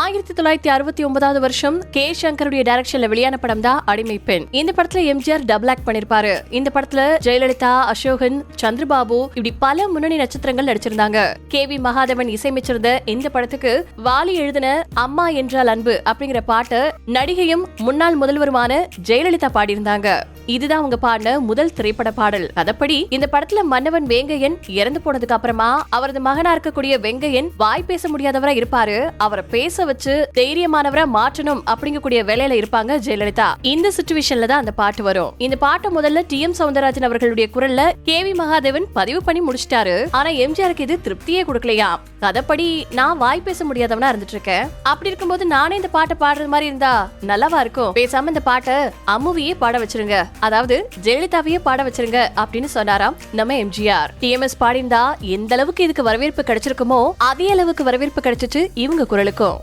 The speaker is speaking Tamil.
1969 வருஷம் கே சங்கருடைய டைரக்ஷன்ல வெளியான படம் தான் அடிமை பெண். இந்த படத்துல எம்ஜிஆர் டபுள் ஆக்ட் பண்ணிருப்பாரு. இந்த படத்துல ஜெயலலிதா, அசோகன், சந்திரபாபு இப்படி பல முன்னணி நட்சத்திரங்கள் நடிச்சிருந்தாங்க. கே.வி. மகாதேவன் இசையமைச்சிருந்த இந்த படத்துக்கு வாலி எழுதின அம்மா என்றால் அன்பு அப்படிங்கிற பாட்டு நடிகையும் முன்னாள் முதல்வருமான ஜெயலலிதா பாடியிருந்தாங்க. இதுதான் அவங்க பாடின முதல் திரைப்பட பாடல். அதப்படி இந்த படத்துல மன்னவன் வேங்கையன் இறந்து போனதுக்கு அப்புறமா அவரது மகனா இருக்கக்கூடிய வெங்கையன் வாய் பேச முடியாதவரா இருப்பாரு. அவரை பேச வச்சு தைரியமானவரா மாற்றணும் அப்படிங்கக்கூடிய வேலையில இருப்பாங்க ஜெயலலிதா. இந்த சிச்சுவேஷன்ல தான் அந்த பாட்டு வரும். இந்த பாட்டை முதல்ல டி.எம். சௌந்தரராஜன் அவர்களுடைய குரல்ல கே.வி. மகாதேவன் பதிவு பண்ணி முடிச்சிட்டாரு. ஆனா எம்ஜிஆருக்கு இது திருப்தியே கொடுக்கலையா. அதப்படி நான் வாய் பேச முடியாதவனா இருந்துட்டு இருக்கேன். அப்படி இருக்கும்போது நானே இந்த பாட்டை பாடுறது மாதிரி இருந்தா நல்லாவா இருக்கும். பேசாம இந்த பாட்டை அம்முவியே பாட வச்சிருங்க, அதாவது ஜெயலலிதாவையே பாட வச்சிருங்க அப்படின்னு சொன்னாராம் நம்ம எம்ஜிஆர். டிஎம்எஸ் பாடிந்தா எந்த அளவுக்கு இதுக்கு வரவேற்பு கிடைச்சிருக்குமோ அதே அளவுக்கு வரவேற்பு கிடைச்சிச்சு இவங்க குரலுக்கும்.